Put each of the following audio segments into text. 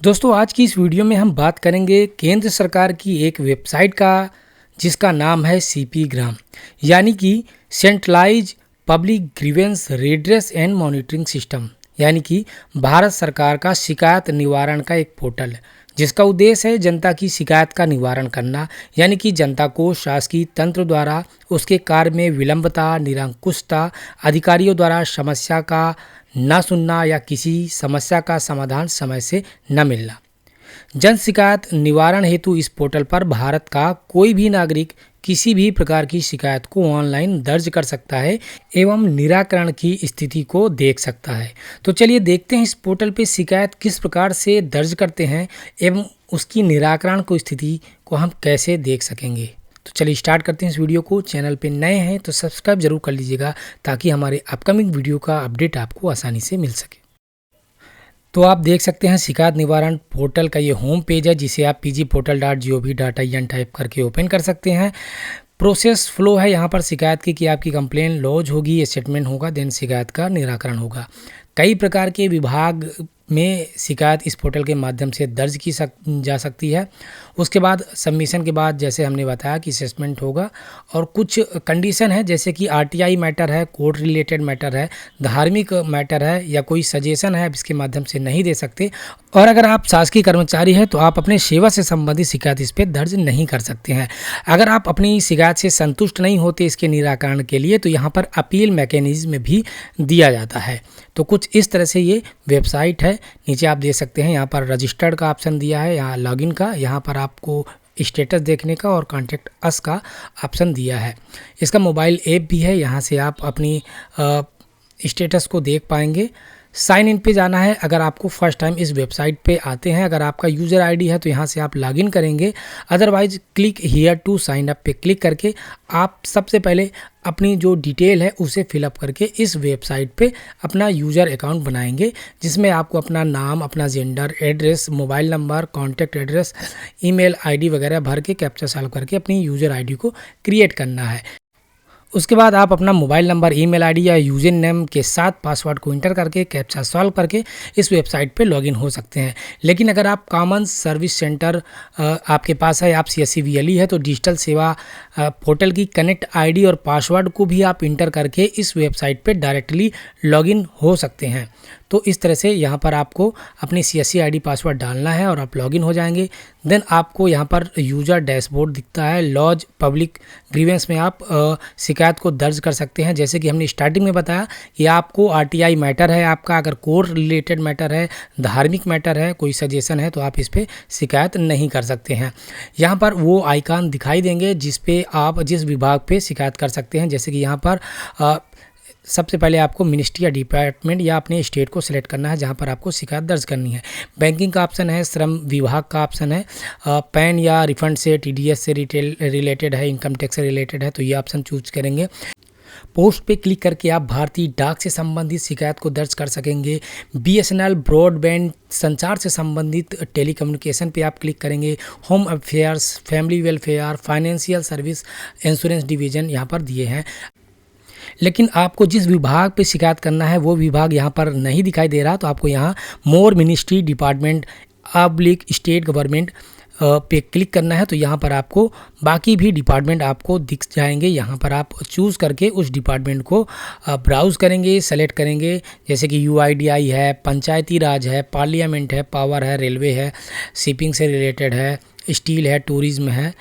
दोस्तों आज की इस वीडियो में हम बात करेंगे केंद्र सरकार की एक वेबसाइट का जिसका नाम है सीपी ग्राम यानी कि centralise public grievance redress and monitoring system यानी कि भारत सरकार का शिकायत निवारण का एक पोर्टल है जिसका उद्देश्य है जनता की शिकायत का निवारण करना यानी कि जनता को शासकीय तंत्र द्वारा उसके कार्य में विलंबता, निरंकुशता, अधिकारियों द्वारा समस्या का न सुनना या किसी समस्या का समाधान समय से न मिलना। जन शिकायत निवारण हेतु इस पोर्टल पर भारत का कोई भी नागरिक किसी भी प्रकार की शिकायत को ऑनलाइन दर्ज कर सकता है एवं निराकरण की स्थिति को देख सकता है। तो चलिए देखते हैं इस पोर्टल पे शिकायत किस प्रकार से दर्ज करते हैं एवं उसकी निराकरण को स्थिति को हम कैसे देख सकेंगे। तो चलिए स्टार्ट करते हैं इस वीडियो को। चैनल पे नए हैं तो सब्सक्राइब जरूर कर लीजिएगा ताकि हमारे अपकमिंग वीडियो का अपडेट आपको आसानी से मिल सके। तो आप देख सकते हैं शिकायत निवारण पोर्टल का ये होम पेज है जिसे आप pgportal.gov.in टाइप करके ओपन कर सकते हैं। प्रोसेस फ्लो है यहाँ पर शिकायत की कि आपकी कंप्लेन लॉज होगी, स्टेटमेंट होगा, देन शिकायत का निराकरण होगा। कई प्रकार के विभाग में शिकायत इस पोर्टल के माध्यम से दर्ज की जा सकती है। उसके बाद सबमिशन के बाद जैसे हमने बताया कि असेसमेंट होगा और कुछ कंडीशन है जैसे कि आरटीआई मैटर है, कोर्ट रिलेटेड मैटर है, धार्मिक मैटर है या कोई सजेशन है, आप इसके माध्यम से नहीं दे सकते। और अगर आप शासकीय कर्मचारी हैं तो आप अपने सेवा से संबंधित शिकायत इस पर दर्ज नहीं कर सकते हैं। अगर आप अपनी शिकायत से संतुष्ट नहीं होते इसके निराकरण के लिए तो यहाँ पर अपील मैकेनिज्म भी दिया जाता है। तो कुछ इस तरह से ये वेबसाइट है। नीचे आप देख सकते हैं यहाँ पर रजिस्टर्ड का ऑप्शन दिया है, यहाँ लॉगिन का, यहाँ पर आपको स्टेटस देखने का और कॉन्टैक्ट अस का ऑप्शन दिया है। इसका मोबाइल ऐप भी है, यहाँ से आप अपनी स्टेटस को देख पाएंगे। साइन इन पे जाना है अगर आपको फर्स्ट टाइम इस वेबसाइट पे आते हैं। अगर आपका यूज़र आईडी है तो यहाँ से आप लॉगिन करेंगे, otherwise click here to sign up पे क्लिक करके आप सबसे पहले अपनी जो डिटेल है उसे फिलअप करके इस वेबसाइट पे अपना यूज़र अकाउंट बनाएंगे जिसमें आपको अपना नाम, अपना gender, address, mobile number, contact address, email ID वगैरह भर के कैप्चा सॉल्व करके अपनी यूज़र आईडी को क्रिएट करना है। उसके बाद आप अपना मोबाइल नंबर, ईमेल आईडी या यूजर नेम के साथ पासवर्ड को इंटर करके कैप्चा सॉल्व करके इस वेबसाइट पे लॉगिन हो सकते हैं। लेकिन अगर आप कॉमन सर्विस सेंटर आपके पास है, आप CSCVLE है तो डिजिटल सेवा पोर्टल की कनेक्ट आईडी और पासवर्ड को भी आप इंटर करके इस वेबसाइट पे डायरेक्टली लॉगिन हो सकते हैं। तो इस तरह से यहाँ पर आपको अपनी CSC ID पासवर्ड डालना है और आप लॉगिन हो जाएंगे। देन आपको यहाँ पर यूज़र डैशबोर्ड दिखता है। लॉज पब्लिक ग्रीवेंस में आप शिकायत को दर्ज कर सकते हैं। जैसे कि हमने स्टार्टिंग में बताया कि आपको RTI मैटर है, आपका अगर कोर्ट रिलेटेड मैटर है, धार्मिक मैटर है, कोई सजेशन है तो आप इस पर शिकायत नहीं कर सकते हैं। यहाँ पर वो आइकन दिखाई देंगे जिस पे आप जिस विभाग पे शिकायत कर सकते हैं। जैसे कि यहाँ पर सबसे पहले आपको मिनिस्ट्री या डिपार्टमेंट या अपने स्टेट को सिलेक्ट करना है जहाँ पर आपको शिकायत दर्ज करनी है। बैंकिंग का ऑप्शन है, श्रम विभाग का ऑप्शन है, पैन या रिफंड से, TDS से रिलेटेड है, इनकम टैक्स से रिलेटेड है तो ये ऑप्शन चूज करेंगे। पोस्ट पे क्लिक करके आप भारतीय डाक से संबंधित शिकायत को दर्ज कर सकेंगे। BSNL ब्रॉडबैंड संचार से संबंधित टेलीकम्युनिकेशन पे आप क्लिक करेंगे। Home affairs, family welfare, financial service, insurance division यहाँ पर दिए हैं। लेकिन आपको जिस विभाग पे शिकायत करना है वो विभाग यहाँ पर नहीं दिखाई दे रहा तो आपको यहाँ more ministry department public state government पे क्लिक करना है। तो यहाँ पर आपको बाकी भी डिपार्टमेंट आपको दिख जाएंगे। यहाँ पर आप चूज़ करके उस डिपार्टमेंट को ब्राउज़ करेंगे, सेलेक्ट करेंगे। जैसे कि UIDI है, पंचायती राज है, पार्लियामेंट है, पावर है, रेलवे है, शिपिंग से रिलेटेड है, स्टील है, टूरिज्म है,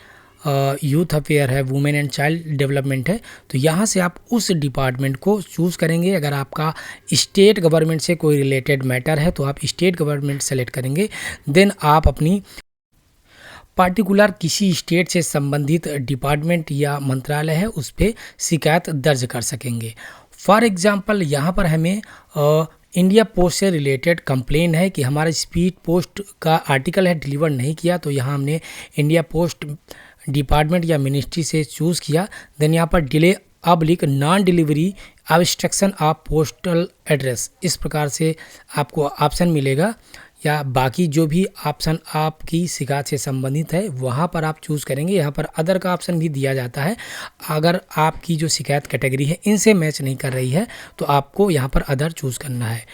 यूथ अफेयर है, वुमेन एंड चाइल्ड डेवलपमेंट है। तो यहाँ से आप उस डिपार्टमेंट को चूज़ करेंगे। अगर आपका स्टेट गवर्नमेंट से कोई रिलेटेड मैटर है तो आप स्टेट गवर्नमेंट सेलेक्ट करेंगे। देन आप अपनी पार्टिकुलर किसी स्टेट से संबंधित डिपार्टमेंट या मंत्रालय है उस पर शिकायत दर्ज कर सकेंगे। फॉर एग्जांपल यहाँ पर हमें इंडिया पोस्ट से रिलेटेड कंप्लेन है कि हमारा स्पीड पोस्ट का आर्टिकल है डिलीवर नहीं किया तो यहाँ हमने इंडिया पोस्ट डिपार्टमेंट या मिनिस्ट्री से चूज़ किया। देन यहाँ पर delay non delivery obstruction of postal address, इस प्रकार से आपको ऑप्शन मिलेगा। या बाकी जो भी ऑप्शन आपकी शिकायत से संबंधित है वहाँ पर आप चूज़ करेंगे। यहाँ पर अदर का ऑप्शन भी दिया जाता है। अगर आपकी जो शिकायत कैटेगरी है इनसे मैच नहीं कर रही है तो आपको यहाँ पर अदर चूज़ करना है।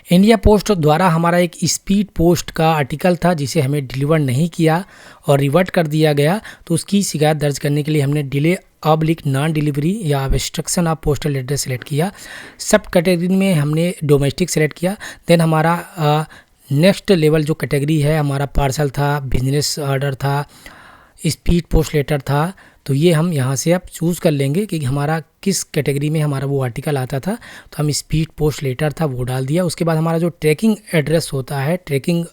इंडिया पोस्ट द्वारा हमारा एक स्पीड पोस्ट का आर्टिकल था जिसे हमें डिलीवर नहीं किया और रिवर्ट कर दिया गया, तो उसकी शिकायत दर्ज करने के लिए हमने डिले ऑब्लिक नॉन डिलीवरी या obstruction of postal address select किया। सब कैटेगरी में हमने डोमेस्टिक सेलेक्ट किया। देन हमारा नेक्स्ट लेवल जो कैटेगरी है हमारा पार्सल था, बिजनेस ऑर्डर था, स्पीड पोस्ट लेटर था। तो ये हम यहाँ से अब चूज़ कर लेंगे कि हमारा किस कैटेगरी में हमारा वो आर्टिकल आता था। तो हम स्पीड पोस्ट लेटर था वो डाल दिया। उसके बाद हमारा जो ट्रैकिंग एड्रेस होता है, ट्रैकिंग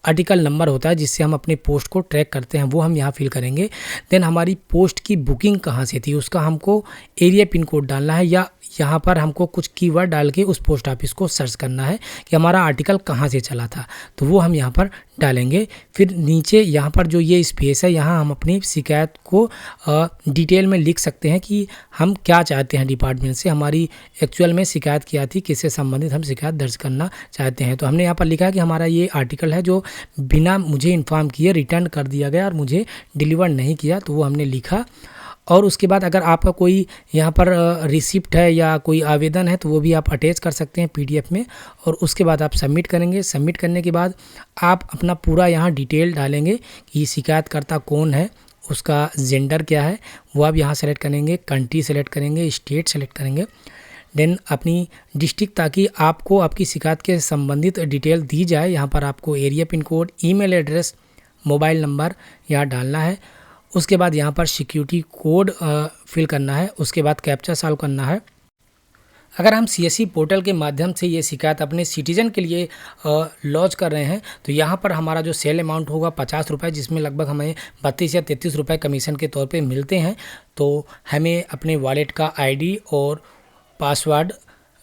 आर्टिकल नंबर होता है जिससे हम अपने पोस्ट को ट्रैक करते हैं, वो हम यहाँ फिल करेंगे। देन हमारी पोस्ट की बुकिंग कहाँ से थी उसका हमको एरिया पिन कोड डालना है, या यहाँ पर हमको कुछ कीवर्ड डाल के उस पोस्ट ऑफिस को सर्च करना है कि हमारा आर्टिकल कहाँ से चला था, तो वो हम यहाँ पर डालेंगे। फिर नीचे यहाँ पर जो ये स्पेस है यहाँ हम अपनी शिकायत को डिटेल में लिख सकते हैं कि हम क्या चाहते हैं डिपार्टमेंट से, हमारी एक्चुअल में शिकायत क्या थी, किससे संबंधित हम शिकायत दर्ज करना चाहते हैं। तो हमने यहाँ पर लिखा है कि हमारा ये आर्टिकल है जो बिना मुझे इन्फॉर्म किए रिटर्न कर दिया गया और मुझे डिलीवर नहीं किया, तो वो हमने लिखा। और उसके बाद अगर आपका कोई यहाँ पर रिसिप्ट है या कोई आवेदन है तो वो भी आप अटैच कर सकते हैं पीडीएफ में, और उसके बाद आप सबमिट करेंगे। सबमिट करने के बाद आप अपना पूरा यहाँ डिटेल डालेंगे कि शिकायतकर्ता कौन है, उसका जेंडर क्या है, वो आप यहाँ सेलेक्ट करेंगे, कंट्री सेलेक्ट करेंगे, स्टेट सेलेक्ट करेंगे, देन अपनी डिस्ट्रिक्ट, ताकि आपको आपकी शिकायत के संबंधित डिटेल दी जाए। यहाँ पर आपको area pin code, email address, mobile number यहाँ डालना है। उसके बाद यहाँ पर सिक्योरिटी कोड फिल करना है। उसके बाद कैप्चा सॉल्व करना है। अगर हम सीएससी पोर्टल के माध्यम से ये शिकायत अपने सिटीजन के लिए लॉन्च कर रहे हैं तो यहाँ पर हमारा जो सेल अमाउंट होगा 50 रुपये, जिसमें लगभग हमें 32 या 33 रुपये कमीशन के तौर पे मिलते हैं। तो हमें अपने वॉलेट का आईडी और पासवर्ड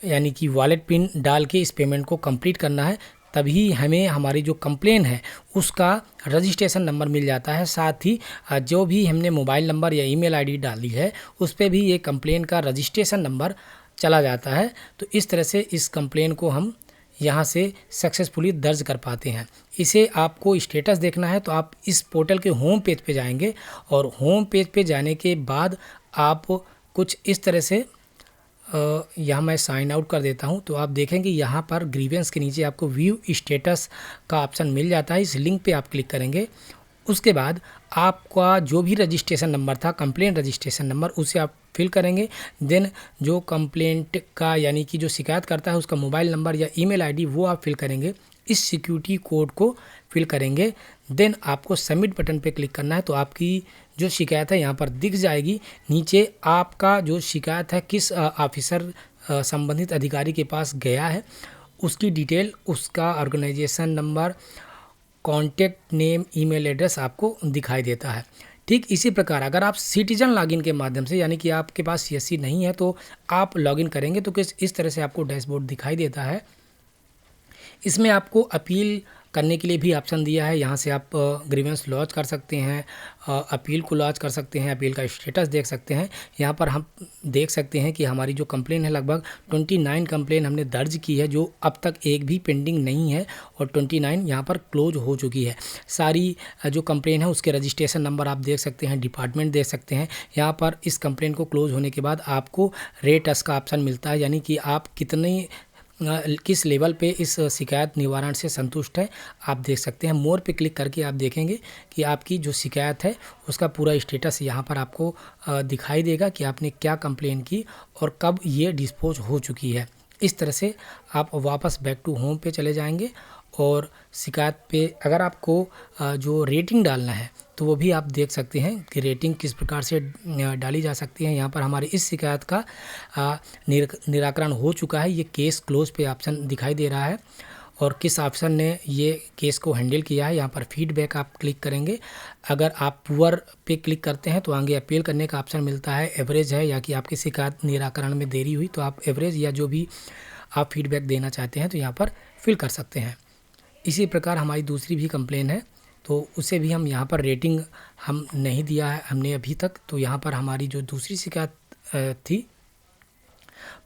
यानी कि वॉलेट पिन डाल के इस पेमेंट को कंप्लीट करना है, तभी हमें हमारी जो कंप्लेन है उसका रजिस्ट्रेशन नंबर मिल जाता है। साथ ही जो भी हमने मोबाइल नंबर या ईमेल आईडी डाली है उस पर भी ये कंप्लेन का रजिस्ट्रेशन नंबर चला जाता है। तो इस तरह से इस कंप्लेन को हम यहाँ से सक्सेसफुली दर्ज कर पाते हैं। इसे आपको स्टेटस देखना है तो आप इस पोर्टल के होम पेज पे जाएंगे, और होम पेज पे जाने के बाद आप कुछ इस तरह से यहाँ मैं साइन आउट कर देता हूँ, तो आप देखेंगे यहाँ पर ग्रीवेंस के नीचे आपको व्यू स्टेटस का ऑप्शन मिल जाता है। इस लिंक पे आप क्लिक करेंगे। उसके बाद आपका जो भी रजिस्ट्रेशन नंबर था, कंप्लेंट रजिस्ट्रेशन नंबर, उसे आप फिल करेंगे। देन जो कंप्लेंट का यानी कि जो शिकायत करता है उसका मोबाइल नंबर या ईमेल आईडी वो आप फिल करेंगे। इस सिक्योरिटी कोड को फिल करेंगे। देन आपको सबमिट बटन पे क्लिक करना है, तो आपकी जो शिकायत है यहाँ पर दिख जाएगी। नीचे आपका जो शिकायत है किस ऑफिसर संबंधित अधिकारी के पास गया है उसकी डिटेल, उसका organisation number, contact name, email address आपको दिखाई देता है। ठीक इसी प्रकार अगर आप सिटीजन लॉगिन के माध्यम से यानी कि आपके पास सीएससी नहीं है तो आप लॉगिन करेंगे तो किस इस तरह से आपको डैशबोर्ड दिखाई देता है। इसमें आपको अपील करने के लिए भी ऑप्शन दिया है। यहाँ से आप ग्रीवेंस लॉन्च कर सकते हैं, अपील को लॉन्च कर सकते हैं, अपील का स्टेटस देख सकते हैं। यहाँ पर हम देख सकते हैं कि हमारी जो कंप्लेन है लगभग 29 कंप्लेन हमने दर्ज की है, जो अब तक एक भी पेंडिंग नहीं है, और 29 यहाँ पर क्लोज हो चुकी है। सारी जो कंप्लेन है उसके रजिस्ट्रेशन नंबर आप देख सकते हैं, डिपार्टमेंट देख सकते हैं। यहाँ पर इस कंप्लेन को क्लोज होने के बाद आपको रेट अस का ऑप्शन मिलता है, यानी कि आप किस लेवल पे इस शिकायत निवारण से संतुष्ट है आप देख सकते हैं। मोर पे क्लिक करके आप देखेंगे कि आपकी जो शिकायत है उसका पूरा स्टेटस यहाँ पर आपको दिखाई देगा कि आपने क्या कंप्लेन की और कब ये डिस्पोज हो चुकी है। इस तरह से आप वापस बैक टू होम पे चले जाएंगे और शिकायत पे अगर आपको जो रेटिंग डालना है तो वो भी आप देख सकते हैं कि रेटिंग किस प्रकार से डाली जा सकती है। यहाँ पर हमारी इस शिकायत का निराकरण हो चुका है, ये केस क्लोज पे ऑप्शन दिखाई दे रहा है, और किस ऑप्शन ने ये केस को हैंडल किया है। यहाँ पर फीडबैक आप क्लिक करेंगे। अगर आप पुअर पे क्लिक करते हैं तो आगे अपील करने का ऑप्शन मिलता है। एवरेज है या कि आपकी शिकायत निराकरण में देरी हुई तो आप एवरेज या जो भी आप फीडबैक देना चाहते हैं तो यहाँ पर फिल कर सकते हैं। इसी प्रकार हमारी दूसरी भी कंप्लेन है तो उसे भी हम यहाँ पर रेटिंग हम नहीं दिया है हमने अभी तक। तो यहाँ पर हमारी जो दूसरी शिकायत थी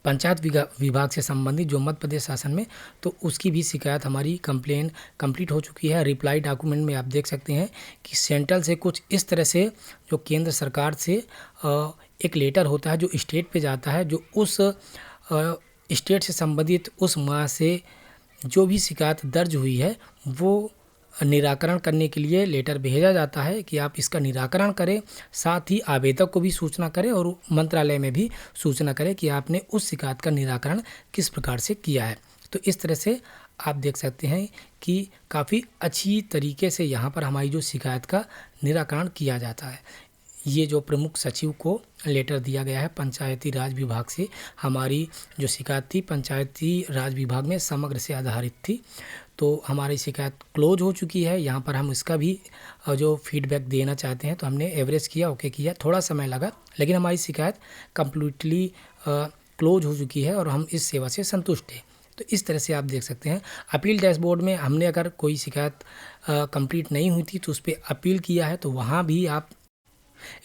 पंचायत विभाग से संबंधित जो मध्य प्रदेश शासन में, तो उसकी भी शिकायत हमारी कंप्लेन कंप्लीट हो चुकी है। रिप्लाई डॉक्यूमेंट में आप देख सकते हैं कि सेंट्रल से कुछ इस तरह से जो केंद्र सरकार से एक लेटर होता है जो स्टेट पे जाता है, जो उस स्टेट से संबंधित उस माह से जो भी शिकायत दर्ज हुई है वो निराकरण करने के लिए लेटर भेजा जाता है कि आप इसका निराकरण करें। साथ ही आवेदक को भी सूचना करें और मंत्रालय में भी सूचना करें कि आपने उस शिकायत का निराकरण किस प्रकार से किया है। तो इस तरह से आप देख सकते हैं कि काफ़ी अच्छी तरीके से यहाँ पर हमारी जो शिकायत का निराकरण किया जाता है। ये जो प्रमुख सचिव को लेटर दिया गया है पंचायती राज विभाग से, हमारी जो शिकायत थी पंचायती राज विभाग में समग्र से आधारित थी। तो हमारी शिकायत क्लोज हो चुकी है। यहाँ पर हम इसका भी जो फीडबैक देना चाहते हैं, तो हमने एवरेज किया, ओके किया, थोड़ा समय लगा, लेकिन हमारी शिकायत कम्प्लीटली क्लोज हो चुकी है और हम इस सेवा से संतुष्ट हैं। तो इस तरह से आप देख सकते हैं अपील डैशबोर्ड में हमने अगर कोई शिकायत कंप्लीट नहीं हुई थी तो उस पर अपील किया है, तो वहाँ भी आप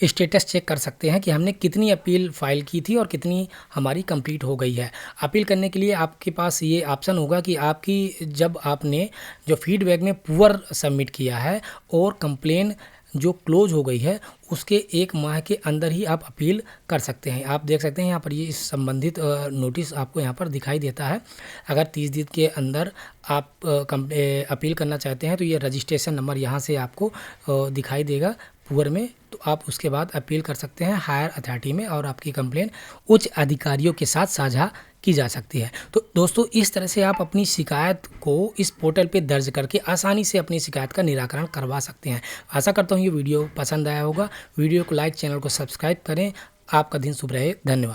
स्टेटस चेक कर सकते हैं कि हमने कितनी अपील फाइल की थी और कितनी हमारी कंप्लीट हो गई है। अपील करने के लिए आपके पास ये ऑप्शन होगा कि आपकी जब आपने जो फीडबैक में पुअर सबमिट किया है और कंप्लेन जो क्लोज हो गई है उसके 1 माह के अंदर ही आप अपील कर सकते हैं। आप देख सकते हैं यहाँ पर ये इस संबंधित नोटिस आपको यहाँ पर दिखाई देता है। अगर 30 दिन के अंदर आप अपील करना चाहते हैं तो ये रजिस्ट्रेशन नंबर यहाँ से आपको दिखाई देगा पुअर में, तो आप उसके बाद अपील कर सकते हैं हायर अथॉरिटी में और आपकी कंप्लेन उच्च अधिकारियों के साथ साझा की जा सकती है। तो दोस्तों इस तरह से आप अपनी शिकायत को इस पोर्टल पे दर्ज करके आसानी से अपनी शिकायत का निराकरण करवा सकते हैं। आशा करता हूँ ये वीडियो पसंद आया होगा। वीडियो को लाइक, चैनल को सब्सक्राइब करें। आपका दिन शुभ रहे। धन्यवाद।